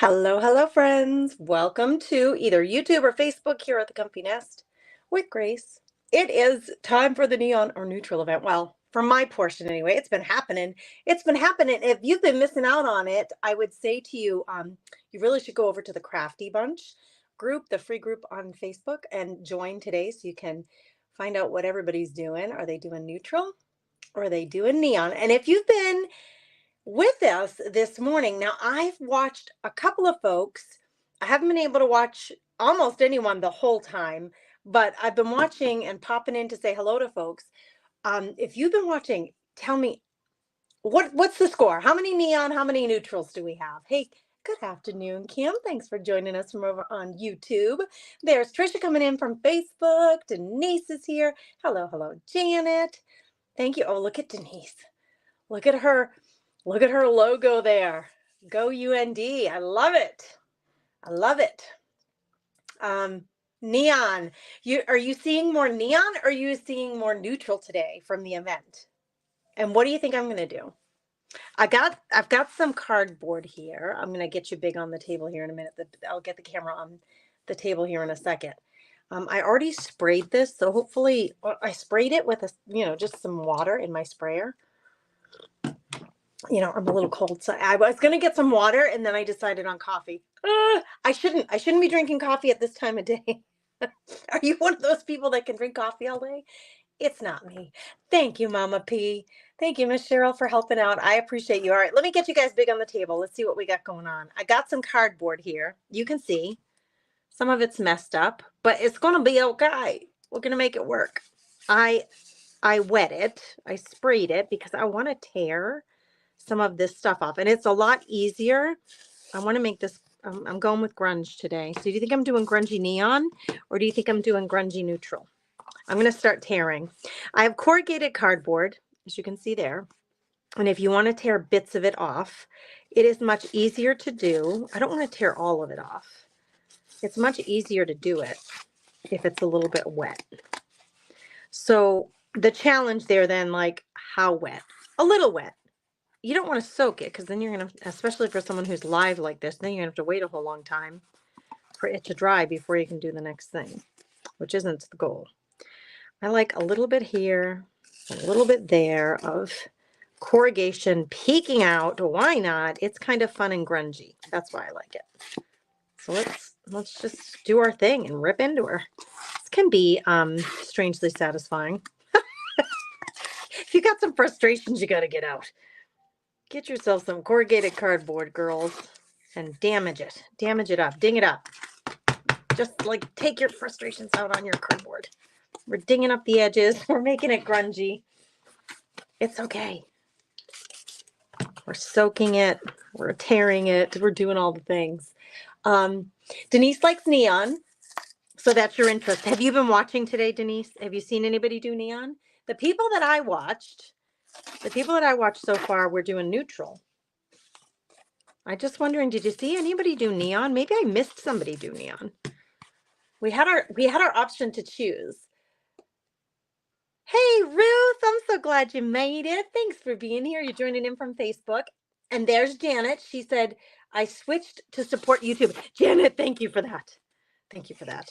Hello, hello, friends. Welcome to either YouTube or Facebook here at the Comfy Nest with Grace. It is time for the neon or neutral event. Well, for my portion anyway, it's been happening. It's been happening. If you've been missing out on it, I would say to you, you really should go over to the Crafty Bunch group, the free group on Facebook, and join today so you can find out what everybody's doing. Are they doing neutral or are they doing neon? And if you've been with us this morning. Now, I've watched a couple of folks. I haven't been able to watch almost anyone the whole time, but I've been watching and popping in to say hello to folks. If you've been watching, tell me what's the score? How many neon? How many neutrals do we have? Hey, good afternoon, Kim. Thanks for joining us from over on YouTube. There's Trisha coming in from Facebook. Denise is here. Hello, hello, Janet. Thank you. Oh, look at Denise. Look at her. Look at her logo there. Go UND. I love it. I love it. Neon. Are you seeing more neon or are you seeing more neutral today from the event? And what do you think I'm going to do? I've got some cardboard here. I'm going to get you big on the table here in a minute. I'll get the camera on the table here in a second. I already sprayed this, so hopefully I sprayed it with just some water in my sprayer. I'm a little cold, so I was going to get some water and then I decided on coffee. I shouldn't be drinking coffee at this time of day. Are you one of those people that can drink coffee all day? It's not me. Thank you, Mama P. Thank you, Miss Cheryl, for helping out. I appreciate you. All right, let me get you guys big on the table. Let's see what we got going on. I got some cardboard here. You can see some of it's messed up, but it's going to be okay. We're going to make it work. I wet it. I sprayed it because I want to tear some of this stuff off, and it's a lot easier. I want to make this I'm going with grunge today. So do you think I'm doing grungy neon or do you think I'm doing grungy neutral? I'm going to start tearing. I have corrugated cardboard, as you can see there, and if you want to tear bits of it off, it is much easier to do. I don't want to tear all of it off. It's much easier to do it if it's a little bit wet. So the challenge there then, like, how wet? A little wet. You don't want to soak it because then you're going to, especially for someone who's live like this, then you're going to have to wait a whole long time for it to dry before you can do the next thing, which isn't the goal. I like a little bit here, a little bit there of corrugation peeking out. Why not? It's kind of fun and grungy. That's why I like it. So let's just do our thing and rip into her. This can be strangely satisfying. If you got some frustrations, you got to get out. Get yourself some corrugated cardboard, girls, and damage it. Damage it up. Ding it up. Just like take your frustrations out on your cardboard. We're dinging up the edges. We're making it grungy. It's okay. We're soaking it. We're tearing it. We're doing all the things. Denise likes neon. So that's your interest. Have you been watching today, Denise? Have you seen anybody do neon? The people that I watched so far were doing neutral. I just wondering, did you see anybody do neon? Maybe I missed somebody do neon. We had our option to choose. Hey, Ruth, I'm so glad you made it. Thanks for being here. You're joining in from Facebook. And there's Janet. She said, I switched to support YouTube. Janet, thank you for that. Thank you for that.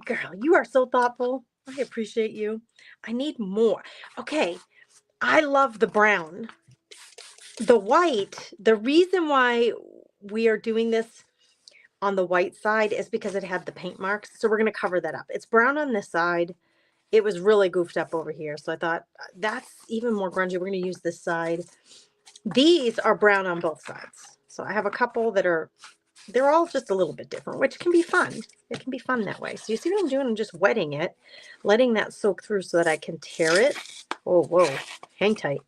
Girl, you are so thoughtful. I appreciate you. I need more. Okay, I love the brown. The white, the reason why we are doing this on the white side is because it had the paint marks. So we're going to cover that up. It's brown on this side. It was really goofed up over here. So I thought that's even more grungy. We're going to use this side. These are brown on both sides. So I have a couple that they're all just a little bit different, which can be fun. It can be fun that way. So you see what I'm doing? I'm just wetting it, letting that soak through so that I can tear it. Oh, whoa, hang tight.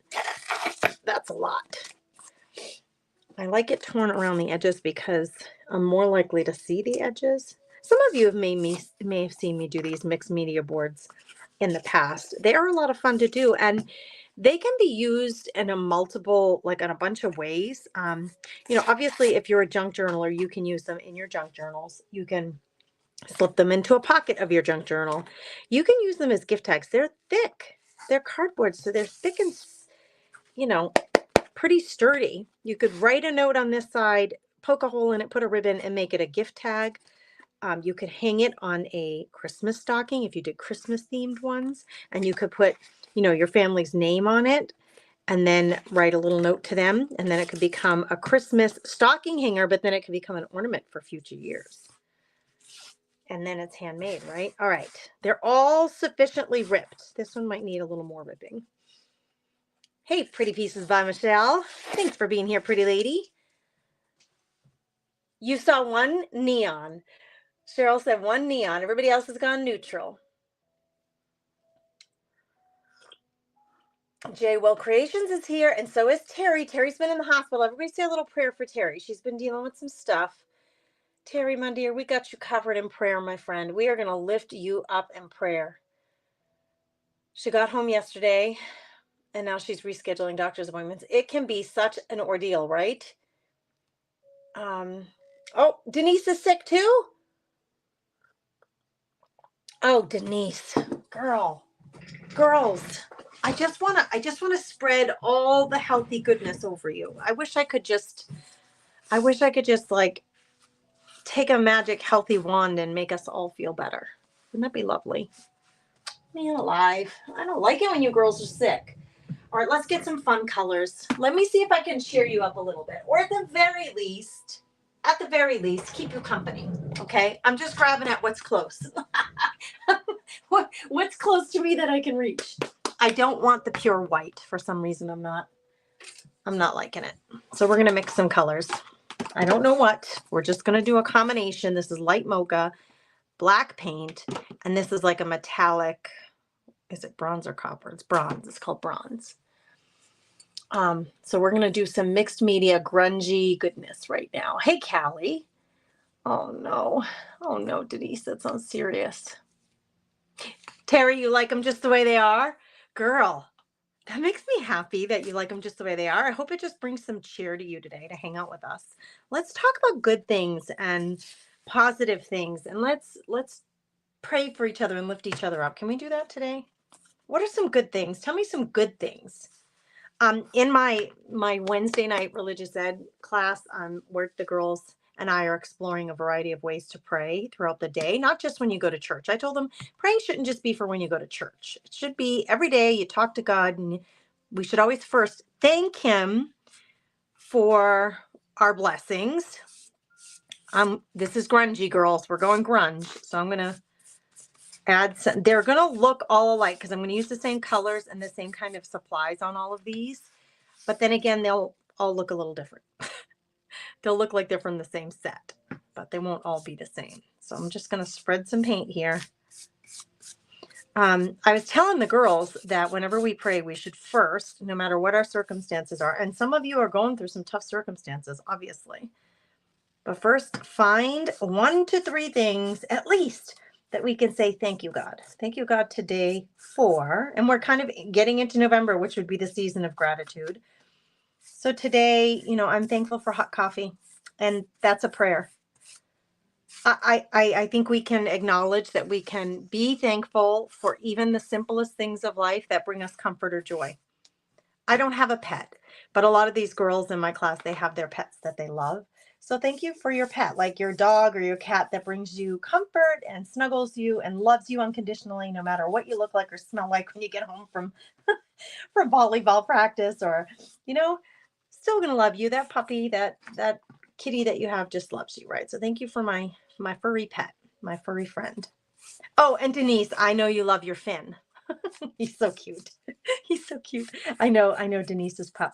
That's a lot. I like it torn around the edges because I'm more likely to see the edges. Some of you may have seen me do these mixed media boards in the past. They are a lot of fun to do, and they can be used in in a bunch of ways. Obviously, if you're a junk journaler, you can use them in your junk journals. You can slip them into a pocket of your junk journal. You can use them as gift tags. They're thick. They're cardboard, so they're thick and, pretty sturdy. You could write a note on this side, poke a hole in it, put a ribbon, and make it a gift tag. You could hang it on a Christmas stocking if you did Christmas themed ones, and you could put, your family's name on it and then write a little note to them. And then it could become a Christmas stocking hanger, but then it could become an ornament for future years. And then it's handmade, right? All right. They're all sufficiently ripped. This one might need a little more ripping. Hey, Pretty Pieces by Michelle. Thanks for being here, pretty lady. You saw one neon. Cheryl said one neon. Everybody else has gone neutral. Jay, well, Creations is here, and so is Terry. Terry's been in the hospital. Everybody say a little prayer for Terry. She's been dealing with some stuff. Terry, my dear, we got you covered in prayer, my friend. We are going to lift you up in prayer. She got home yesterday, and now she's rescheduling doctor's appointments. It can be such an ordeal, right? Oh, Denise is sick too? Oh, Denise, girls, I just want to spread all the healthy goodness over you. I wish I could just like take a magic healthy wand and make us all feel better. Wouldn't that be lovely? Man alive. I don't like it when you girls are sick. All right, let's get some fun colors. Let me see if I can cheer you up a little bit, or at the very least, keep you company. Okay, I'm just grabbing at what's close. What's close to me that I can reach? I don't want the pure white. For some reason, I'm not liking it. So we're gonna mix some colors. I don't know what. We're just gonna do a combination. This is light mocha, black paint, and this is like a metallic. Is it bronze or copper? It's bronze. It's called bronze. So we're gonna do some mixed media grungy goodness right now. Hey, Callie. Oh no, Denise, that sounds serious. Terry, you like them just the way they are? Girl, that makes me happy that you like them just the way they are. I hope it just brings some cheer to you today to hang out with us. Let's talk about good things and positive things, and let's pray for each other and lift each other up. Can we do that today? What are some good things? Tell me some good things. In my Wednesday night religious ed class, where the girls and I are exploring a variety of ways to pray throughout the day, not just when you go to church. I told them praying shouldn't just be for when you go to church. It should be every day you talk to God, and we should always first thank Him for our blessings. This is grungy, girls. We're going grunge. So I'm going to add some. They're going to look all alike because I'm going to use the same colors and the same kind of supplies on all of these. But then again, they'll all look a little different. They'll look like they're from the same set, but they won't all be the same. So I'm just going to spread some paint here. I was telling the girls that whenever we pray, we should first, no matter what our circumstances are, and some of you are going through some tough circumstances, obviously, but first find 1 to 3 things at least that we can say, thank you, God. Thank you, God, today for, and we're kind of getting into November, which would be the season of gratitude. So today, I'm thankful for hot coffee, and that's a prayer. I think we can acknowledge that we can be thankful for even the simplest things of life that bring us comfort or joy. I don't have a pet, but a lot of these girls in my class, they have their pets that they love. So thank you for your pet, like your dog or your cat that brings you comfort and snuggles you and loves you unconditionally, no matter what you look like or smell like when you get home from volleyball practice, or, still going to love you. That puppy, that kitty that you have just loves you, right? So thank you for my furry pet, my furry friend. Oh, and Denise, I know you love your Finn. He's so cute. He's so cute. I know Denise's pup.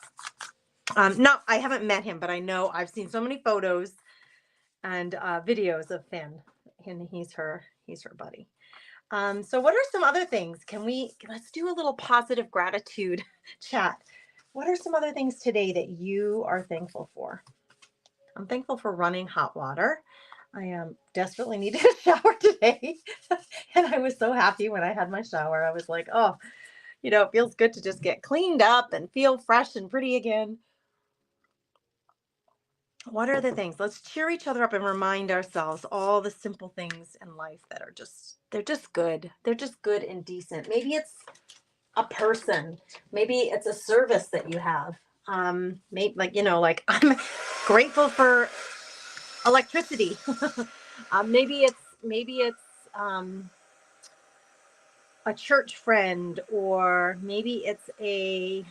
No, I haven't met him, but I know I've seen so many photos and videos of Finn, and he's her buddy. So what are some other things? Let's do a little positive gratitude chat. What are some other things today that you are thankful for? I'm thankful for running hot water. I desperately needed a shower today. And I was so happy when I had my shower. I was like, oh, it feels good to just get cleaned up and feel fresh and pretty again. What are the things? Let's cheer each other up and remind ourselves all the simple things in life that are they're just good. They're just good and decent. Maybe it's a person. Maybe it's a service that you have. Maybe like I'm grateful for electricity. Maybe it's um, a church friend, or maybe it's a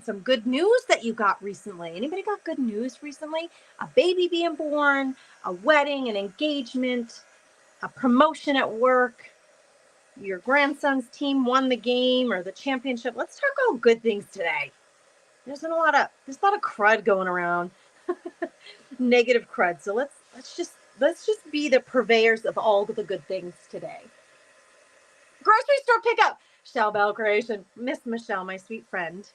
some good news that you got recently. Anybody got good news recently? A baby being born, a wedding, an engagement, a promotion at work, your grandson's team won the game or the championship. Let's talk about good things today. There's a lot of crud going around. Negative crud. So let's just be the purveyors of all the good things today. Grocery store pickup. Michelle Bell Creation. Miss Michelle, my sweet friend.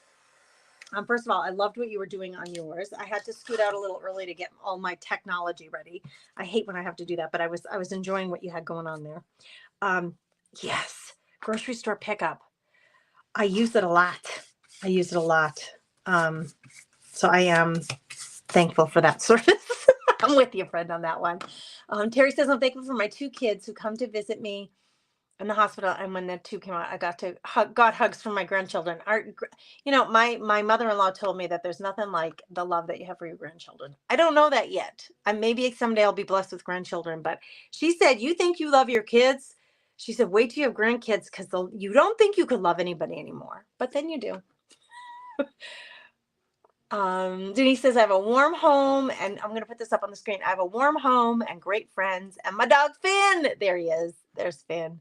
First of all, I loved what you were doing on yours. I had to scoot out a little early to get all my technology ready. I hate when I have to do that, but I was enjoying what you had going on there. Um, yes, grocery store pickup. I use it a lot. I use it a lot. Um, so I am thankful for that service. I'm with you, friend, on that one. Terry says, I'm thankful for my two kids who come to visit me in the hospital. And when the two came out, I got hugs from my grandchildren. My mother-in-law told me that there's nothing like the love that you have for your grandchildren. I don't know that yet. Maybe someday I'll be blessed with grandchildren, but she said, you think you love your kids? She said, wait till you have grandkids, because you don't think you could love anybody anymore, but then you do. Denise says, I have a warm home, and I'm going to put this up on the screen. I have a warm home and great friends, and my dog Finn. There he is. There's Finn.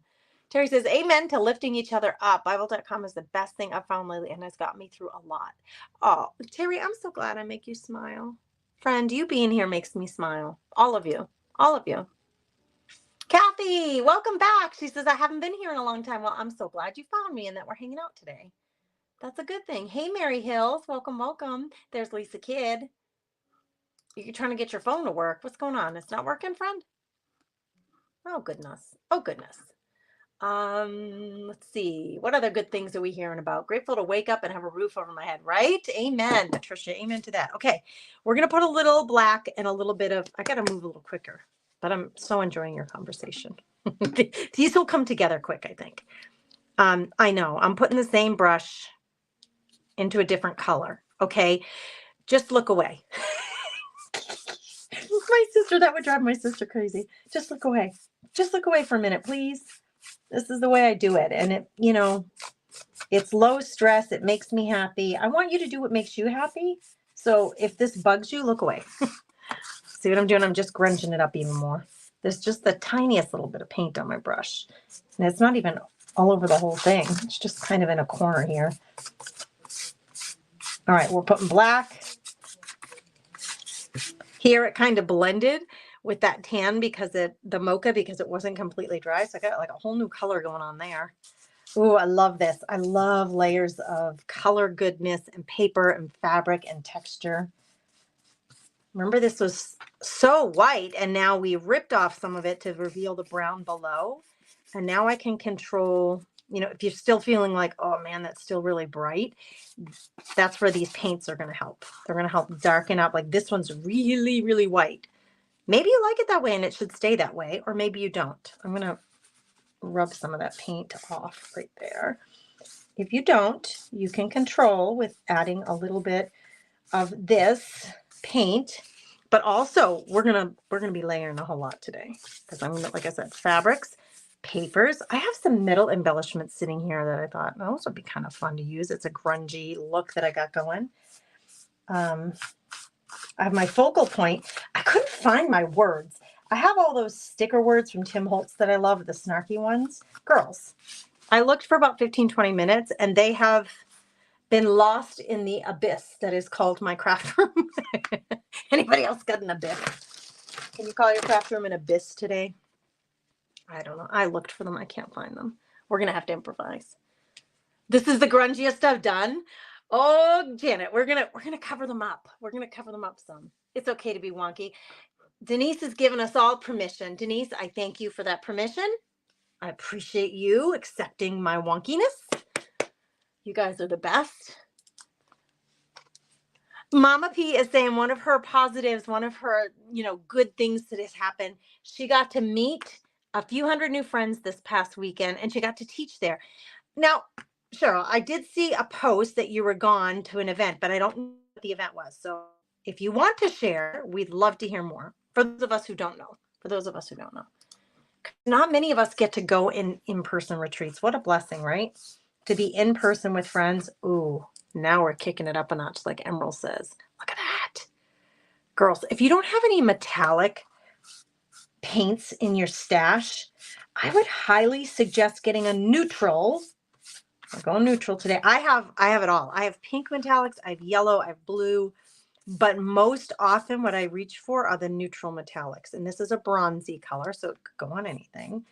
Terry says, amen to lifting each other up. Bible.com is the best thing I've found lately and has got me through a lot. Oh, Terry, I'm so glad I make you smile. Friend, you being here makes me smile. All of you. All of you. Kathy, welcome back. She says, I haven't been here in a long time. Well, I'm so glad you found me and that we're hanging out today. That's a good thing. Hey, Mary Hills. Welcome, welcome. There's Lisa Kidd. You're trying to get your phone to work. What's going on? It's not working, friend? Oh, goodness. Oh, goodness. Let's see. What other good things are we hearing about? Grateful to wake up and have a roof over my head, right? Amen, Patricia. Amen to that. Okay. We're going to put a little black and a little bit of, I got to move a little quicker, but I'm so enjoying your conversation. These will come together quick, I think. I know. I'm putting the same brush into a different color. Okay. Just look away. My sister, that would drive my sister crazy. Just look away. Just look away for a minute, please. This is the way I do it. And it's low stress. It makes me happy. I want you to do what makes you happy. So if this bugs you, look away. See what I'm doing? I'm just grunging it up even more. There's just the tiniest little bit of paint on my brush. And it's not even all over the whole thing. It's just kind of in a corner here. All right, we're putting black. Here it kind of blended with that tan because the mocha, because it wasn't completely dry. So I got like a whole new color going on there. Ooh, I love this. I love layers of color goodness and paper and fabric and texture. Remember, this was so white, and now we ripped off some of it to reveal the brown below. And now I can control, if you're still feeling like, oh man, that's still really bright, that's where these paints are going to help. They're going to help darken up. Like this one's really, really white. Maybe you like it that way and it should stay that way, or maybe you don't. I'm going to rub some of that paint off right there. If you don't, you can control with adding a little bit of this paint, but also we're gonna be layering a whole lot today because I'm gonna, like I said, fabrics, papers. I have some metal embellishments sitting here that I thought those would be kind of fun to use. It's a grungy look that I got going. I have my focal point. I couldn't find my words. I have all those sticker words from Tim Holtz that I love, the snarky ones. Girls, I looked for about 15-20 minutes and they have been lost in the abyss that is called my craft room. Anybody else got an abyss? Can you call your craft room an abyss today? I don't know. I looked for them. I can't find them. We're going to have to improvise. This is the grungiest stuff done. Oh, Janet, we're going to cover them up. We're going to cover them up some. It's okay to be wonky. Denise has given us all permission. Denise, I thank you for that permission. I appreciate you accepting my wonkiness. You guys are the best. Mama P is saying one of her positives, one of her, good things that has happened. She got to meet a few hundred new friends this past weekend and she got to teach there. Now, Cheryl, I did see a post that you were gone to an event, but I don't know what the event was. So if you want to share, we'd love to hear more. For those of us who don't know, not many of us get to go in-person retreats. What a blessing, right? To be in person with friends. Ooh, now we're kicking it up a notch, like Emerald says. Look at that. Girls, if you don't have any metallic paints in your stash, I would highly suggest getting a neutral. We're going neutral today. I have it all. I have pink metallics, I have yellow, I have blue, but most often what I reach for are the neutral metallics. And this is a bronzy color, so it could go on anything.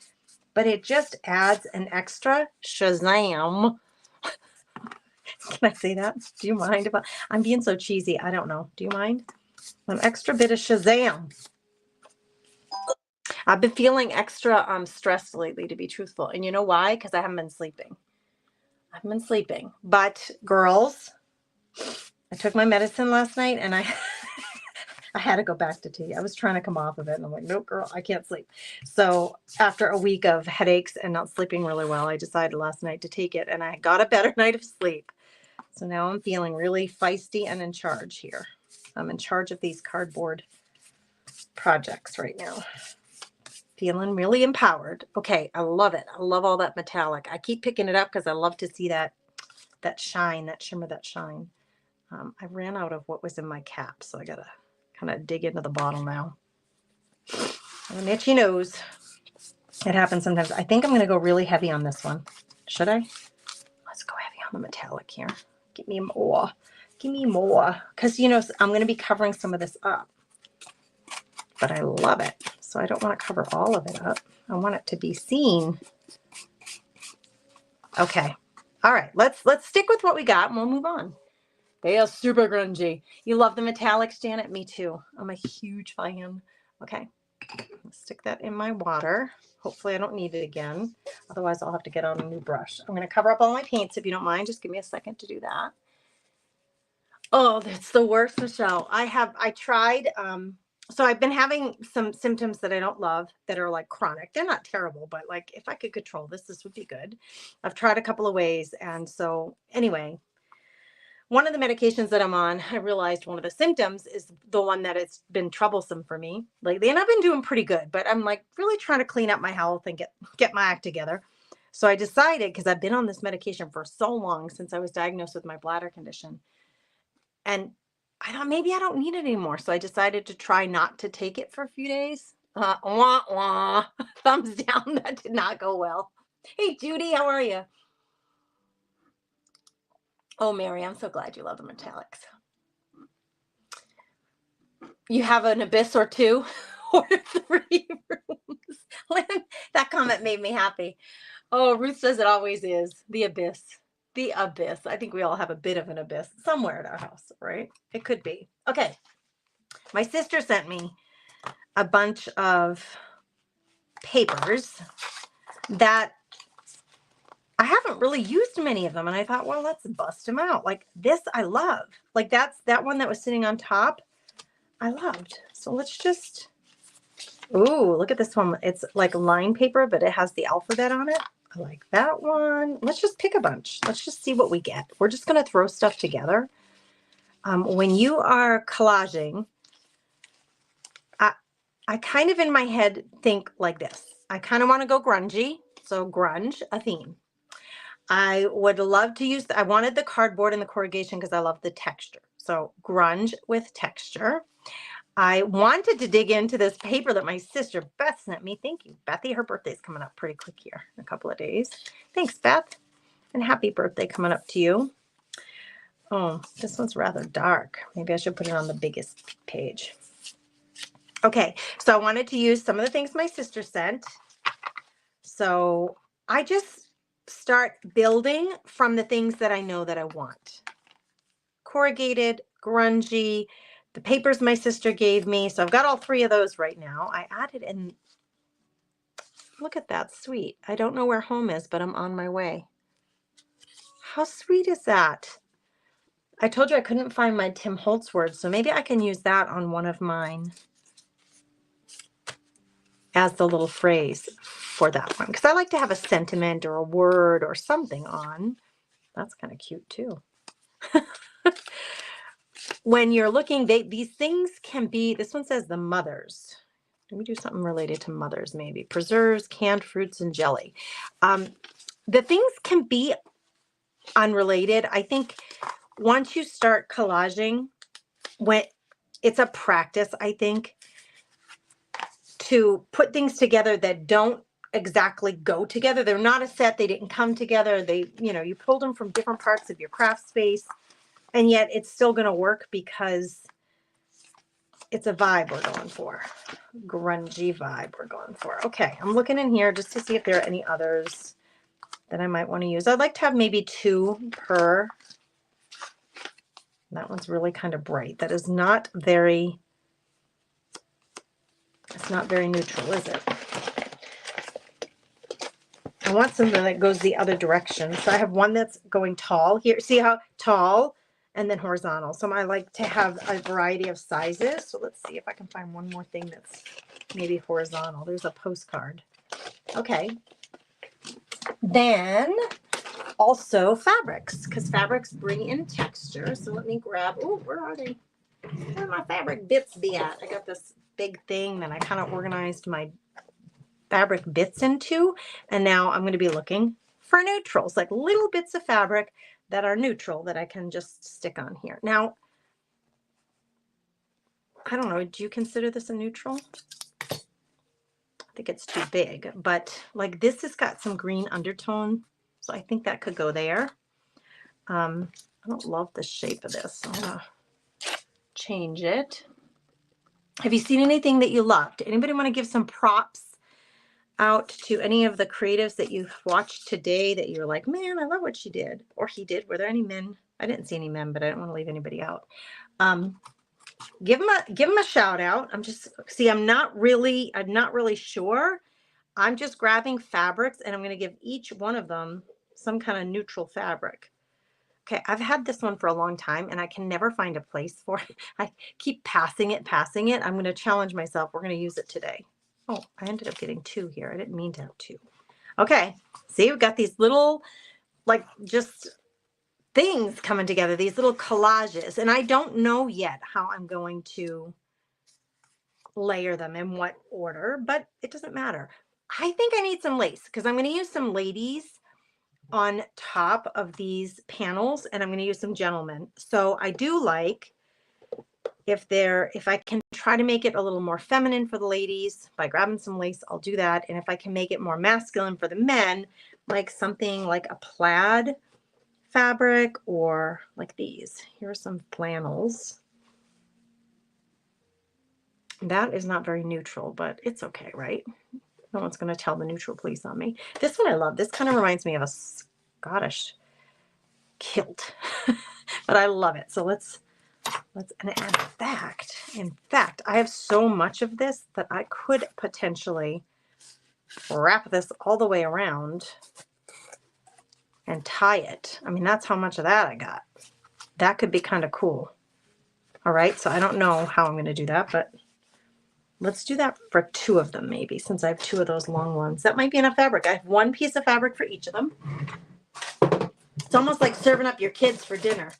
But it just adds an extra shazam. Can I say that? Do you mind? I'm being so cheesy. I don't know. Do you mind? An extra bit of shazam. I've been feeling extra stressed lately, to be truthful. And you know why? Because I haven't been sleeping. But girls, I took my medicine last night and I had to go back to tea. I was trying to come off of it and I'm like, nope, girl, I can't sleep. So after a week of headaches and not sleeping really well, I decided last night to take it and I got a better night of sleep. So now I'm feeling really feisty and in charge here. I'm in charge of these cardboard projects right now. Feeling really empowered. Okay, I love it. I love all that metallic. I keep picking it up because I love to see that shine, that shimmer, that shine. I ran out of what was in my cap, so I gotta kind of dig into the bottle now. An itchy nose. It happens sometimes. I think I'm gonna go really heavy on this one. Should I? Let's go heavy on the metallic here. Give me more. Give me more. Because, you know, I'm going to be covering some of this up. But I love it. So I don't want to cover all of it up. I want it to be seen. Okay. All right. Let's stick with what we got and we'll move on. They are super grungy. You love the metallics, Janet? Me too. I'm a huge fan. Okay. Let's stick that in my water. Hopefully I don't need it again. Otherwise I'll have to get out a new brush. I'm going to cover up all my paints if you don't mind. Just give me a second to do that. Oh, that's the worst, Michelle. I tried, so I've been having some symptoms that I don't love that are like chronic. They're not terrible, but like if I could control this would be good. I've tried a couple of ways. And so anyway, one of the medications that I'm on, I realized one of the symptoms is the one that has been troublesome for me lately. And I've been doing pretty good, but I'm like really trying to clean up my health and get my act together. So I decided, because I've been on this medication for so long since I was diagnosed with my bladder condition. And I thought maybe I don't need it anymore. So I decided to try not to take it for a few days. Wah, wah. Thumbs down. That did not go well. Hey, Judy, how are you? Oh, Mary, I'm so glad you love the metallics. You have an abyss or two or 3 rooms. That comment made me happy. Oh, Ruth says it always is. The abyss. The abyss. I think we all have a bit of an abyss somewhere at our house, right? It could be. Okay. My sister sent me a bunch of papers that I haven't really used many of them. And I thought, well, let's bust them out. Like this, I love. Like that one that was sitting on top, I loved. So let's just, ooh, look at this one. It's like line paper, but it has the alphabet on it. I like that one. Let's just pick a bunch. Let's just see what we get. We're just going to throw stuff together. When you are collaging, I kind of in my head think like this. I kind of want to go grungy. So grunge, a theme. I would love to use, I wanted the cardboard and the corrugation because I love the texture. So grunge with texture. I wanted to dig into this paper that my sister Beth sent me. Thank you, Bethy. Her birthday's coming up pretty quick here in a couple of days. Thanks, Beth. And happy birthday coming up to you. Oh, this one's rather dark. Maybe I should put it on the biggest page. Okay, so I wanted to use some of the things my sister sent. So I just start building from the things that I know that I want. Corrugated, grungy, the papers my sister gave me. So I've got all 3 of those right now. I added in, look at that, sweet. I don't know where home is, but I'm on my way. How sweet is that? I told you I couldn't find my Tim Holtz words, so maybe I can use that on one of mine as the little phrase for that one, because I like to have a sentiment or a word or something on. That's kind of cute too. When you're looking, these things can be, this one says the mothers. Let me do something related to mothers, maybe. Preserves, canned fruits, and jelly. The things can be unrelated. I think once you start collaging, when it's a practice, I think, to put things together that don't exactly go together. They're not a set. They didn't come together. You pulled them from different parts of your craft space, and yet it's still going to work because it's a vibe we're going for. Grungy vibe we're going for. Okay, I'm looking in here just to see if there are any others that I might want to use. I'd like to have maybe 2 per. That one's really kind of bright. That is not very, it's not very neutral, is it? I want something that goes the other direction. So I have one that's going tall here. See how tall and then horizontal. So I like to have a variety of sizes. So let's see if I can find one more thing that's maybe horizontal. There's a postcard. Okay. Then also fabrics, because fabrics bring in texture. So let me grab, oh, where are they? Where my fabric bits be at? I got this big thing that I kind of organized my fabric bits into, and now I'm going to be looking for neutrals, like little bits of fabric that are neutral that I can just stick on here. Now, I don't know, do you consider this a neutral? I think it's too big, but like this has got some green undertone, so I think that could go there. I don't love the shape of this, so I'm gonna change it. Have you seen anything that you loved? Anybody want to give some props out to any of the creatives that you've watched today that you're like, man, I love what she did or he did? Were there any men? I didn't see any men, but I don't want to leave anybody out. Give them a shout out. I'm not really sure. I'm just grabbing fabrics and I'm going to give each one of them some kind of neutral fabric. Okay, I've had this one for a long time and I can never find a place for it. I keep passing it. I'm going to challenge myself. We're going to use it today. Oh, I ended up getting 2 here. I didn't mean to have 2. Okay, see, we've got these little, like, just things coming together, these little collages. And I don't know yet how I'm going to layer them in what order, but it doesn't matter. I think I need some lace because I'm going to use some ladies on top of these panels, and I'm going to use some gentlemen. So I do like if I can try to make it a little more feminine for the ladies by grabbing some lace, I'll do that. And if I can make it more masculine for the men, like something like a plaid fabric or like these. Here are some flannels. That is not very neutral, but it's okay, right? No one's going to tell the neutral police on me. This one I love. This kind of reminds me of a Scottish kilt, but I love it. So and in fact, I have so much of this that I could potentially wrap this all the way around and tie it. I mean, that's how much of that I got. That could be kind of cool. All right, so I don't know how I'm going to do that, but let's do that for 2 of them maybe, since I have 2 of those long ones. That might be enough fabric. I have 1 piece of fabric for each of them. It's almost like serving up your kids for dinner.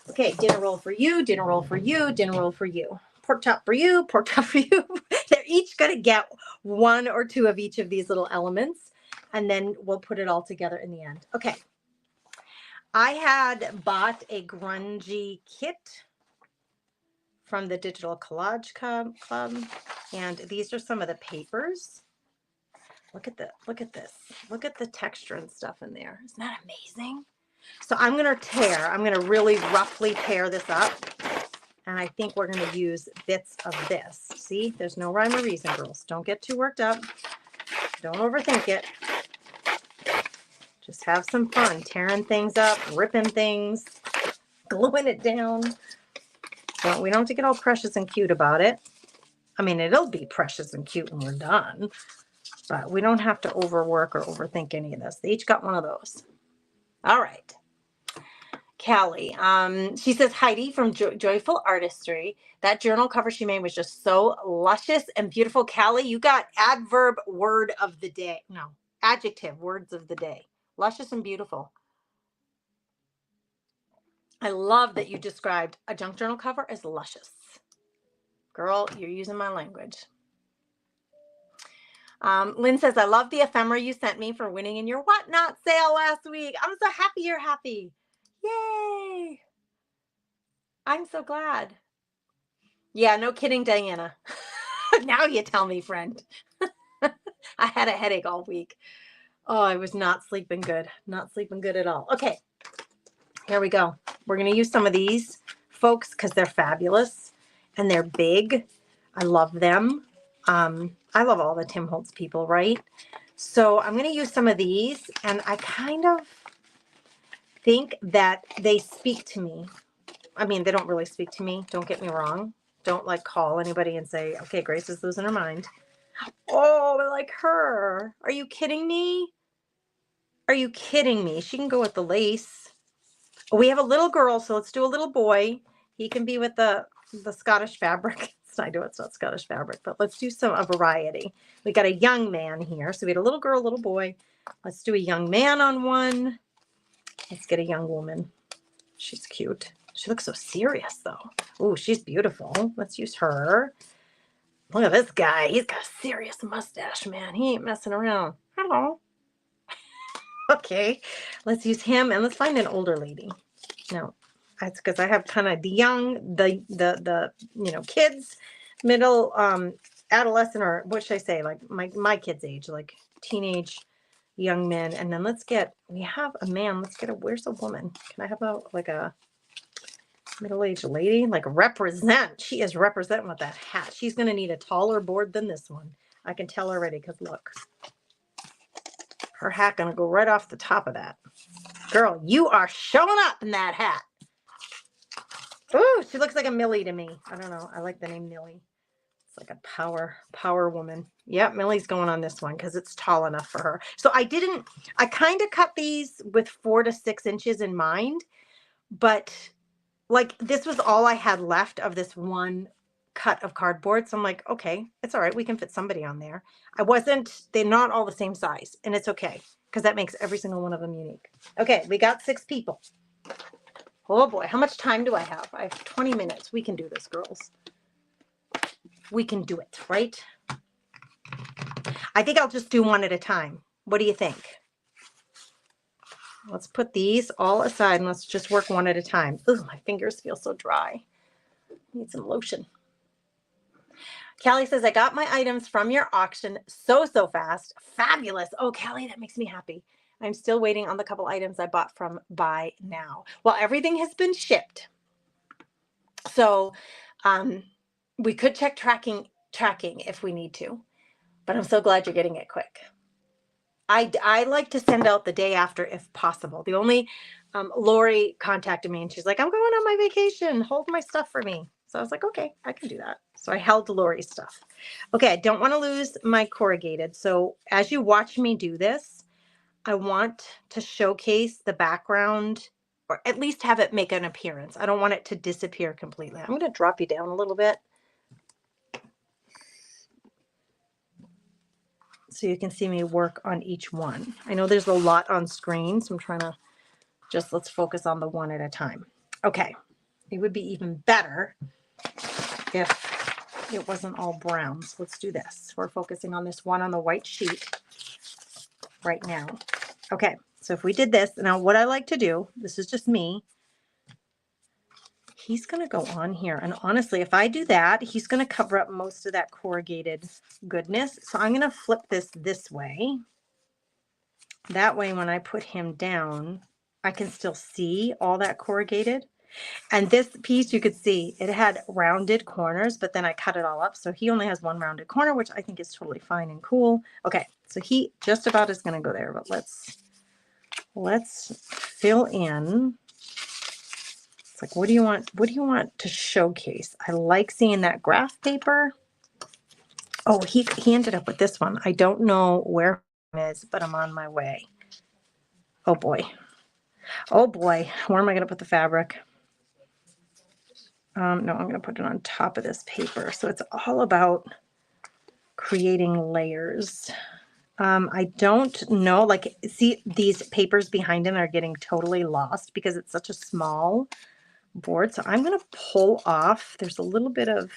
Okay, dinner roll for you, dinner roll for you, dinner roll for you. Pork chop for you, pork chop for you. They're each going to get 1 or 2 of each of these little elements, and then we'll put it all together in the end. Okay. I had bought a grungy kit from the Digital Collage Club, and these are some of the papers. Look at this. Look at the texture and stuff in there. Isn't that amazing? So I'm going to really roughly tear this up. And I think we're going to use bits of this. See, there's no rhyme or reason, girls. Don't get too worked up. Don't overthink it. Just have some fun tearing things up, ripping things, gluing it down. So we don't have to get all precious and cute about it. I mean, it'll be precious and cute when we're done, but we don't have to overwork or overthink any of this. They each got 1 of those. All right. Callie, she says, Heidi from Joyful Artistry. That journal cover she made was just so luscious and beautiful. Callie, you got adverb word of the day. No, adjective words of the day. Luscious and beautiful. I love that you described a junk journal cover as luscious. Girl, you're using my language. Lynn says, I love the ephemera you sent me for winning in your Whatnot sale last week. I'm so happy you're happy. Yay. I'm so glad. Yeah, no kidding, Diana. Now you tell me, friend. I had a headache all week. Oh, I was not sleeping good. Not sleeping good at all. Okay, here we go. We're going to use some of these, folks, because they're fabulous and they're big. I love them. I love all the Tim Holtz people, right? So I'm going to use some of these, and I kind of think that they speak to me. I mean, they don't really speak to me. Don't get me wrong. Don't like call anybody and say, okay, Grace is losing her mind. Oh, I like her. Are you kidding me? Are you kidding me? She can go with the lace. We have a little girl, so let's do a little boy. He can be with the Scottish fabric. I know it's not Scottish fabric, but let's do a variety. We got a young man here. So we had a little girl, little boy. Let's do a young man on one. Let's get a young woman. She's cute. She looks so serious, though. Oh, she's beautiful. Let's use her. Look at this guy. He's got a serious mustache, man. He ain't messing around. Hello. Okay, let's use him, and let's find an older lady. No, that's because I have kind of the young, the kids, middle, adolescent, or what should I say, like my kids' age, like teenage young men. And then we have a man. Where's a woman? Can I have a middle-aged lady? Like represent. She is representing with that hat. She's going to need a taller board than this one. I can tell already because look. Her hat going to go right off the top of that. Girl, you are showing up in that hat. Ooh, she looks like a Millie to me. I don't know. I like the name Millie. It's like a power woman. Yep, Millie's going on this one because it's tall enough for her. So I kind of cut these with 4 to 6 inches in mind, but like this was all I had left of this one cut of cardboard. So I'm like, okay, it's all right. We can fit somebody on there. They're not all the same size, and it's okay because that makes every single one of them unique. Okay, we got 6 people. Oh boy, how much time do I have? I have 20 minutes. We can do this, girls. We can do it, right? I think I'll just do one at a time. What do you think? Let's put these all aside and let's just work one at a time. Ooh, my fingers feel so dry. Need some lotion. Callie says, I got my items from your auction so fast. Fabulous. Oh, Callie, that makes me happy. I'm still waiting on the couple items I bought from Buy Now. Well, everything has been shipped. So we could check tracking if we need to, but I'm so glad you're getting it quick. I like to send out the day after if possible. The only Lori contacted me and she's like, I'm going on my vacation. Hold my stuff for me. So I was like, okay, I can do that. So I held Lori's stuff. Okay, I don't want to lose my corrugated. So as you watch me do this, I want to showcase the background or at least have it make an appearance. I don't want it to disappear completely. I'm going to drop you down a little bit so you can see me work on each one. I know there's a lot on screen, so I'm trying to let's focus on the one at a time. Okay, it would be even better if it wasn't all brown. So let's do this. We're focusing on this one on the white sheet right now. Okay, so if we did this, now what I like to do, this is just me, he's going to go on here. And honestly, if I do that, he's going to cover up most of that corrugated goodness. So I'm going to flip this way. That way, when I put him down, I can still see all that corrugated. And this piece, you could see it had rounded corners, but then I cut it all up. So he only has one rounded corner, which I think is totally fine and cool. Okay, so he just about is going to go there, but let's fill in. It's like, what do you want to showcase? I like seeing that graph paper. Oh, he ended up with this one. I don't know where it is, but I'm on my way. Oh boy. Oh boy. Where am I going to put the fabric? No, I'm going to put it on top of this paper. So it's all about creating layers. I don't know, like, see, these papers behind him are getting totally lost because it's such a small board. So I'm going to pull off. There's a little bit of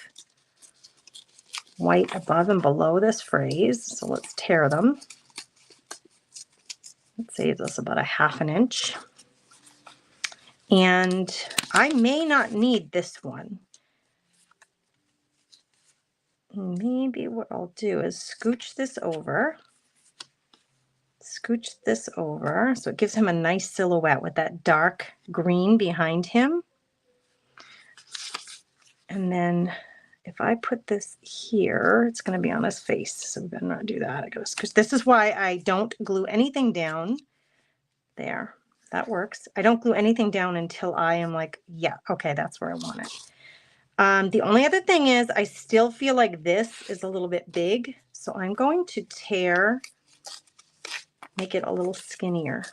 white above and below this phrase. So let's tear them. It saves us about a ½ inch. And I may not need this one. Maybe what I'll do is scooch this over so it gives him a nice silhouette with that dark green behind him. And then if I put this here, it's going to be on his face, so we better not do that. Because this is why I don't glue anything down. There, that works. I don't glue anything down until I am like, yeah, okay, that's where I want it. The only other thing is I still feel like this is a little bit big, so I'm going to make it a little skinnier,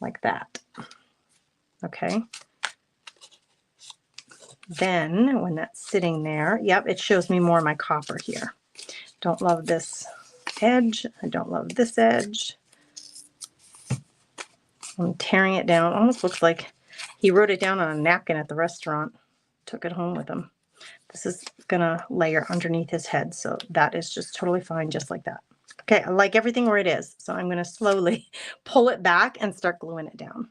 like that. Okay. Then when that's sitting there, yep, it shows me more of my copper here. Don't love this edge. I don't love this edge. I'm tearing it down. Almost looks like he wrote it down on a napkin at the restaurant, took it home with him. This is gonna layer underneath his head, so that is just totally fine, just like that. Okay, I like everything where it is, so I'm gonna slowly pull it back and start gluing it down.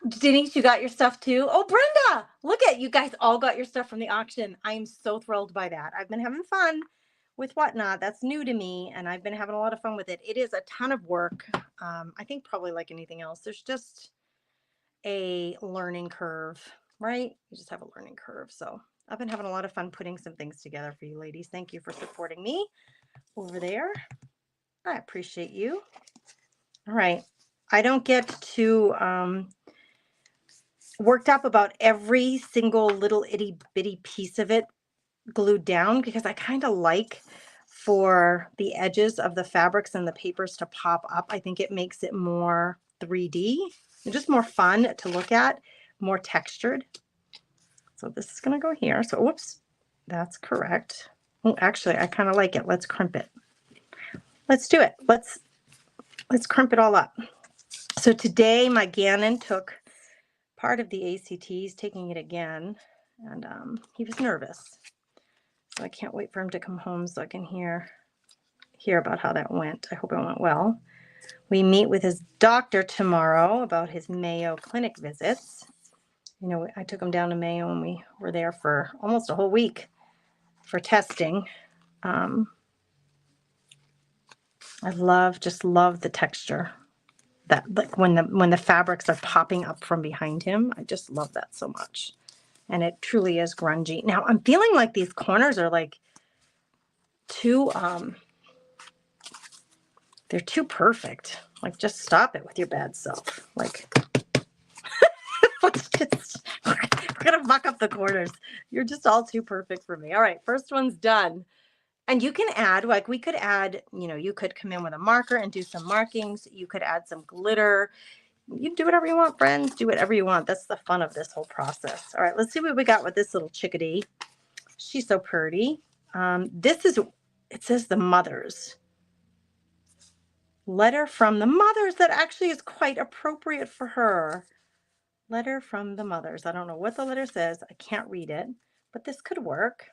Denise, you got your stuff too? Oh, Brenda, look at you guys all got your stuff from the auction. I am so thrilled by that. I've been having fun with Whatnot. That's new to me, and I've been having a lot of fun with it. It is a ton of work. I think probably like anything else, there's just a learning curve, right? You just have a learning curve. So I've been having a lot of fun putting some things together for you ladies. Thank you for supporting me over there. I appreciate you. All right. I don't get too worked up about every single little itty bitty piece of it glued down, because I kind of like for the edges of the fabrics and the papers to pop up. I think it makes it more 3D and just more fun to look at, more textured. So this is going to go here. So whoops, that's correct. Oh, actually, I kind of like it. Let's crimp it. Let's do it. Let's crimp it all up. So today my Gannon took part of the ACT. He's taking it again, and he was nervous. So I can't wait for him to come home so I can hear about how that went. I hope it went well. We meet with his doctor tomorrow about his Mayo Clinic visits. You know, I took him down to Mayo and we were there for almost a whole week for testing. I just love the texture, that like when the fabrics are popping up from behind him. I just love that so much, and it truly is grungy. Now I'm feeling like these corners are like too they're too perfect. Like, just stop it with your bad self. Like, we're gonna muck up the corners. You're just all too perfect for me. All right, first one's done. And you can add, like, we could add, you know, you could come in with a marker and do some markings. You could add some glitter. You do whatever you want, friends. Do whatever you want. That's the fun of this whole process. All right, let's see what we got with this little chickadee. She's so pretty. It says the mothers. Letter from the mothers. That actually is quite appropriate for her. Letter from the mothers. I don't know what the letter says. I can't read it, but this could work.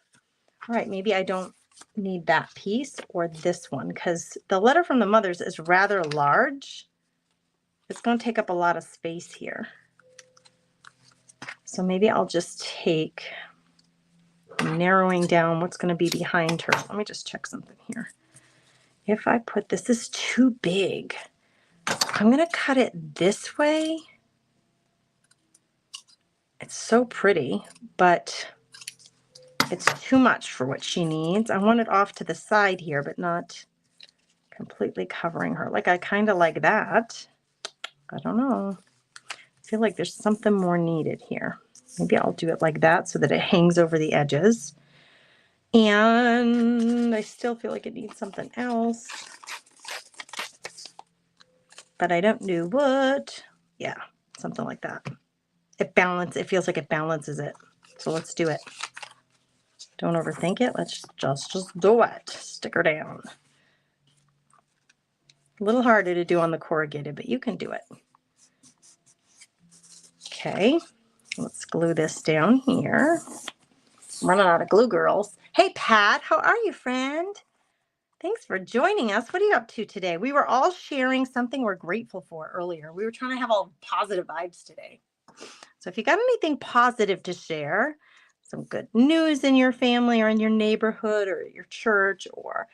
All right, maybe I don't need that piece or this one, because the letter from the mothers is rather large. It's going to take up a lot of space here. So maybe I'll just take narrowing down what's going to be behind her. Let me just check something here. If I put this is too big, I'm going to cut it this way. It's so pretty, but it's too much for what she needs. I want it off to the side here, but not completely covering her. Like, I kind of like that. I don't know. I feel like there's something more needed here. Maybe I'll do it like that so that it hangs over the edges. And I still feel like it needs something else, but I don't know what. Yeah, something like that. It feels like it balances it. So let's do it. Don't overthink it. Let's just do it. Stick her down. A little harder to do on the corrugated, but you can do it. Okay, let's glue this down here. I'm running out of glue, girls. Hey, Pat, how are you, friend? Thanks for joining us. What are you up to today? We were all sharing something we're grateful for earlier. We were trying to have all positive vibes today. So if you got anything positive to share, some good news in your family or in your neighborhood or your church, or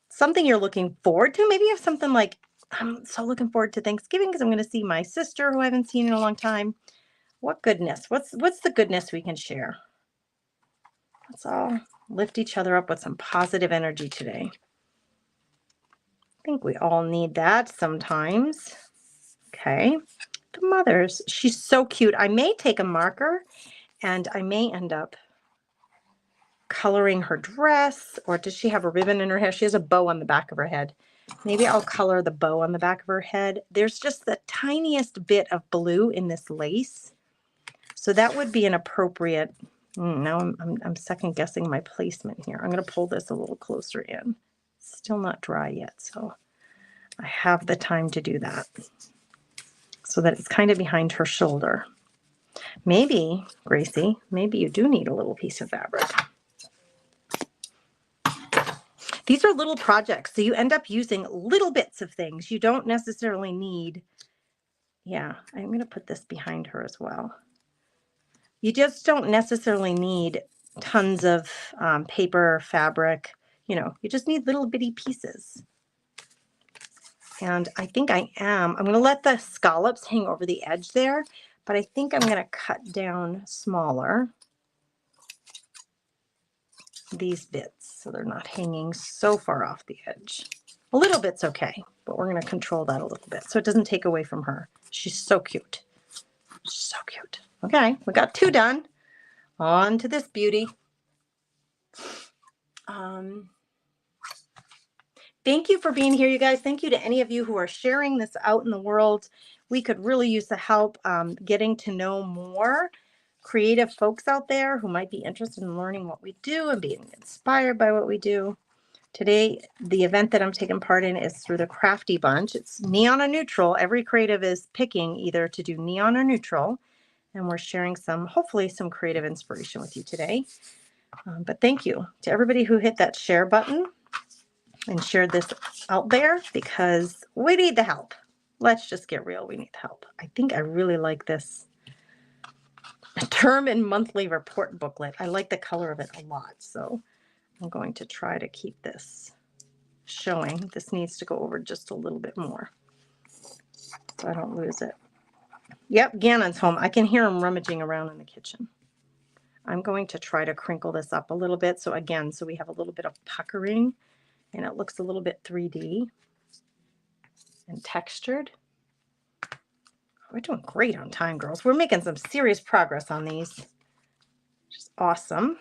something you're looking forward to. Maybe you have something like, I'm so looking forward to Thanksgiving because I'm going to see my sister who I haven't seen in a long time. What goodness? What's the goodness we can share? Let's all lift each other up with some positive energy today. I think we all need that sometimes. Okay. The mothers. She's so cute. I may take a marker and I may end up coloring her dress. Or does she have a ribbon in her hair? She has a bow on the back of her head. Maybe I'll color the bow on the back of her head. There's just the tiniest bit of blue in this lace. So that would be an appropriate. Now I'm second guessing my placement here. I'm going to pull this a little closer in. Still not dry yet, so I have the time to do that. So that it's kind of behind her shoulder. Maybe, Gracie, maybe you do need a little piece of fabric. These are little projects, so you end up using little bits of things. You don't necessarily need, yeah, I'm going to put this behind her as well. You just don't necessarily need tons of paper or fabric. You know, you just need little bitty pieces. And I think I'm going to let the scallops hang over the edge there, but I think I'm going to cut down smaller these bits so they're not hanging so far off the edge. A little bit's okay, but we're going to control that a little bit so it doesn't take away from her. She's so cute. So cute. Okay, we got 2 done. On to this beauty. Thank you for being here, you guys. Thank you to any of you who are sharing this out in the world. We could really use the help getting to know more creative folks out there who might be interested in learning what we do and being inspired by what we do. Today, the event that I'm taking part in is through the Crafty Bunch. It's neon or neutral. Every creative is picking either to do neon or neutral. And we're sharing hopefully some creative inspiration with you today. But thank you to everybody who hit that share button and shared this out there because we need the help. Let's just get real. We need help. I think I really like this term and monthly report booklet. I like the color of it a lot. So I'm going to try to keep this showing. This needs to go over just a little bit more so I don't lose it. Yep, Gannon's home. I can hear him rummaging around in the kitchen. I'm going to try to crinkle this up a little bit. So again, so we have a little bit of puckering and it looks a little bit 3D and textured. We're doing great on time, girls. We're making some serious progress on these, which is awesome.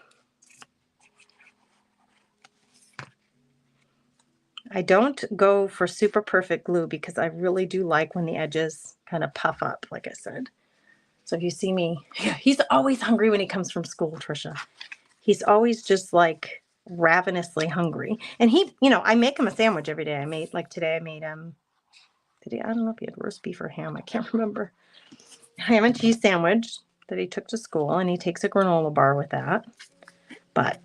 I don't go for super perfect glue because I really do like when the edges kind of puff up, like I said. So if you see me, he's always hungry when he comes from school, Trisha. He's always just like ravenously hungry. And he, I make him a sandwich every day. Like today I made him, I don't know if he had roast beef or ham. I can't remember. Ham and cheese sandwich that he took to school, and he takes a granola bar with that. But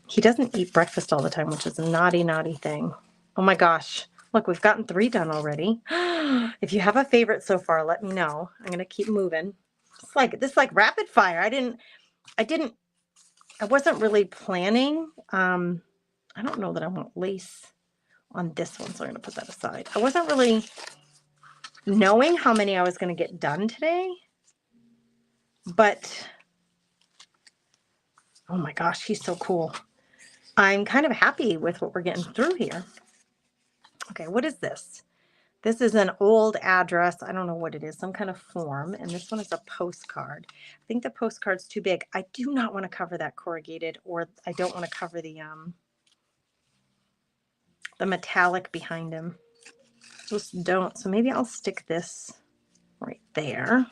he doesn't eat breakfast all the time, which is a naughty, naughty thing. Oh my gosh. Look, we've gotten 3 done already. If you have a favorite so far, let me know. I'm going to keep moving. It's like rapid fire. I wasn't really planning. I don't know that I want lace on this one, so I'm going to put that aside. I wasn't really knowing how many I was going to get done today, but oh my gosh, he's so cool. I'm kind of happy with what we're getting through here. Okay, what is this? This is an old address. I don't know what it is, some kind of form. And this one is a postcard. I think the postcard's too big. I do not want to cover that corrugated, or I don't want to cover the metallic behind him. Just don't. So maybe I'll stick this right there.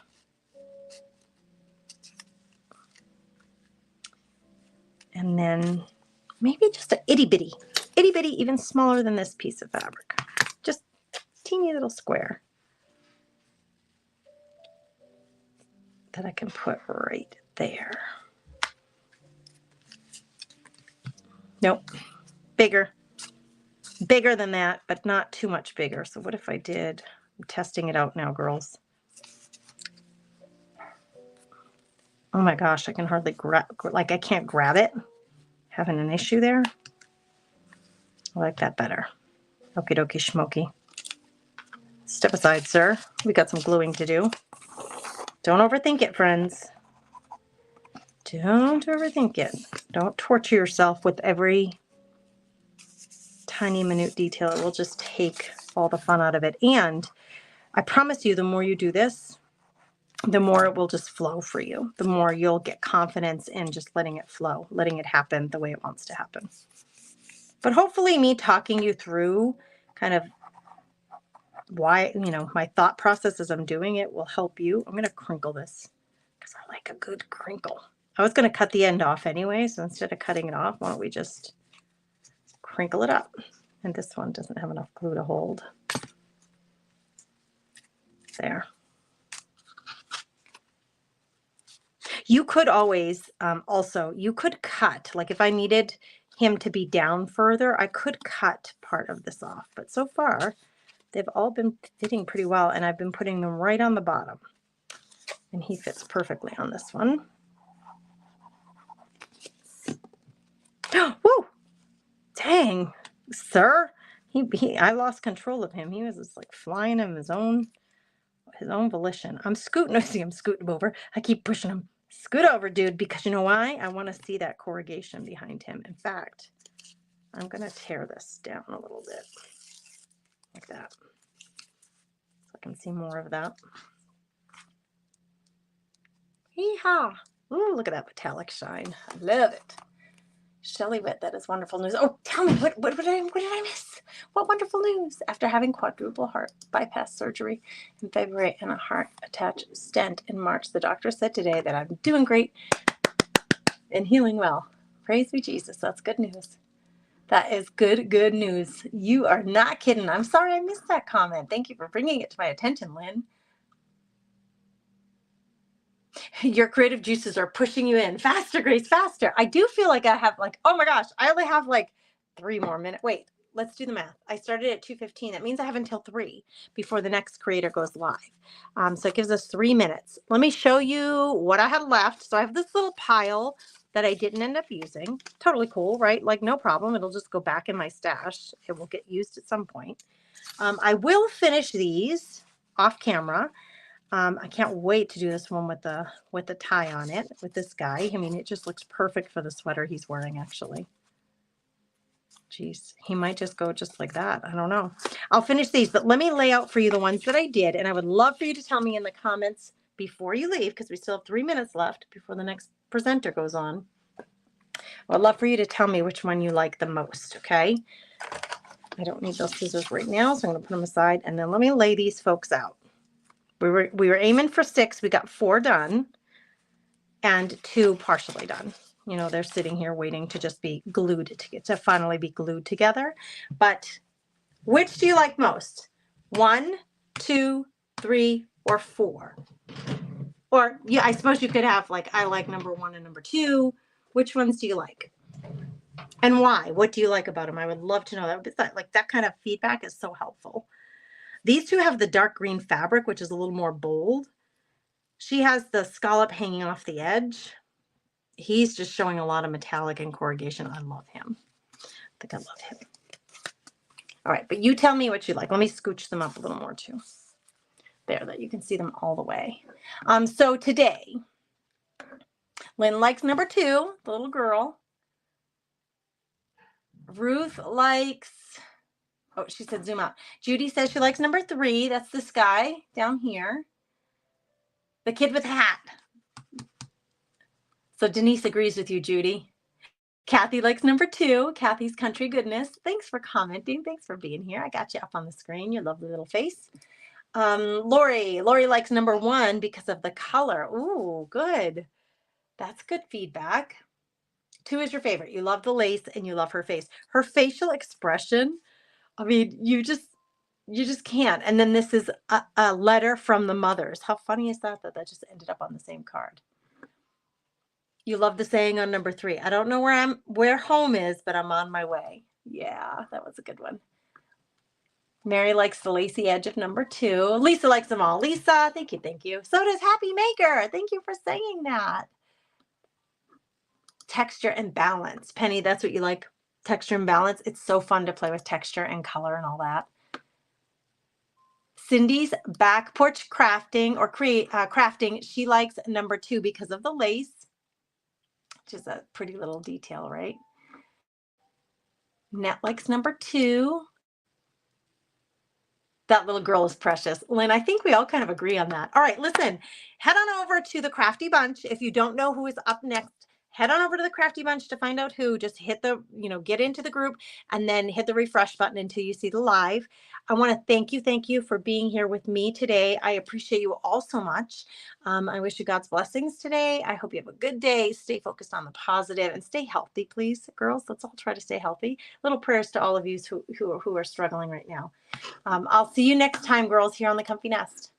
And then maybe just a itty bitty, even smaller than this piece of fabric. Just teeny little square that I can put right there. Nope, bigger than that, but not too much bigger. So what if I did, I'm testing it out now, girls. Oh my gosh, I can hardly grab, like I can't grab it. Having an issue there. I like that better. Okie dokie schmoky. Step aside, sir. We got some gluing to do. Don't overthink it, friends. Don't overthink it. Don't torture yourself with every tiny minute detail. It will just take all the fun out of it. And I promise you, the more you do this, the more it will just flow for you. The more you'll get confidence in just letting it flow, letting it happen the way it wants to happen. But hopefully me talking you through kind of why, you know, my thought process as I'm doing it will help you. I'm going to crinkle this because I like a good crinkle. I was going to cut the end off anyway, so instead of cutting it off, why don't we just crinkle it up? And this one doesn't have enough glue to hold. There. You could always also, you could cut, like if I needed him to be down further, I could cut part of this off. But so far, they've all been fitting pretty well, and I've been putting them right on the bottom. And he fits perfectly on this one. Woo! Dang, sir. I lost control of him. He was just like flying of his own volition. I'm scooting him over. I keep pushing him. Scoot over, dude, because you know why? I want to see that corrugation behind him. In fact, I'm going to tear this down a little bit. Like that. So I can see more of that. Hee-haw. Ooh, look at that metallic shine. I love it. Shelly Witt, that is wonderful news. Oh, tell me, what did I miss? What wonderful news. After having quadruple heart bypass surgery in February and a heart attached stent in March, the doctor said today that I'm doing great and healing well. Praise be Jesus. That's good news. That is good news. You are not kidding. I'm sorry I missed that comment. Thank you for bringing it to my attention, Lynn. Your creative juices are pushing you in. Faster, Grace, faster. I do feel like I have like, oh my gosh, I only have like 3 more minutes. Wait, let's do the math. I started at 2:15. That means I have until 3 before the next creator goes live. So it gives us 3 minutes. Let me show you what I had left. So I have this little pile that I didn't end up using. Totally cool, right? Like no problem. It'll just go back in my stash. It will get used at some point. I will finish these off camera. I can't wait to do this one with the tie on it with this guy. I mean, it just looks perfect for the sweater he's wearing, actually. Jeez, he might just go just like that. I don't know. I'll finish these, but let me lay out for you the ones that I did. And I would love for you to tell me in the comments before you leave, because we still have 3 minutes left before the next presenter goes on. I'd love for you to tell me which one you like the most, okay? I don't need those scissors right now, so I'm going to put them aside. And then let me lay these folks out. We were aiming for 6. We got 4 done and 2 partially done. You know, they're sitting here waiting to just be glued to finally be glued together. But which do you like most? 1, 2, 3, or 4? Or yeah, I suppose you could have like, I like number 1 and number 2. Which ones do you like? And why? What do you like about them? I would love to know that. Like that kind of feedback is so helpful. These 2 have the dark green fabric, which is a little more bold. She has the scallop hanging off the edge. He's just showing a lot of metallic and corrugation. I love him. I think I love him. All right, but you tell me what you like. Let me scooch them up a little more too. There, that you can see them all the way. So today, Lynn likes number 2, the little girl. Ruth likes... Oh, she said zoom out. Judy says she likes number 3. That's this guy down here. The kid with the hat. So Denise agrees with you, Judy. Kathy likes number 2. Kathy's Country Goodness. Thanks for commenting. Thanks for being here. I got you up on the screen. Your lovely little face. Lori likes number 1 because of the color. Ooh, good. That's good feedback. 2 is your favorite. You love the lace and you love her face. Her facial expression, I mean, you just can't. And then this is a letter from the mothers. How funny is that that just ended up on the same card? You love the saying on number 3. I don't know where home is, but I'm on my way. Yeah, that was a good one. Mary likes the lacy edge of number 2. Lisa likes them all. Lisa, thank you, thank you. So does Happy Maker. Thank you for saying that. Texture and balance. Penny, that's what you like. Texture and balance. It's so fun to play with texture and color and all that. Cindy's back porch crafting or crafting. She likes number 2 because of the lace, which is a pretty little detail, right? Net likes number 2. That little girl is precious. Lynn, I think we all kind of agree on that. All right, listen, head on over to the Crafty Bunch. If you don't know who is up next, head on over to the Crafty Bunch to find out who. Just hit the, get into the group and then hit the refresh button until you see the live. I want to thank you for being here with me today. I appreciate you all so much. I wish you God's blessings today. I hope you have a good day. Stay focused on the positive and stay healthy, please, girls. Let's all try to stay healthy. Little prayers to all of you who are struggling right now. I'll see you next time, girls, here on the Comfy Nest.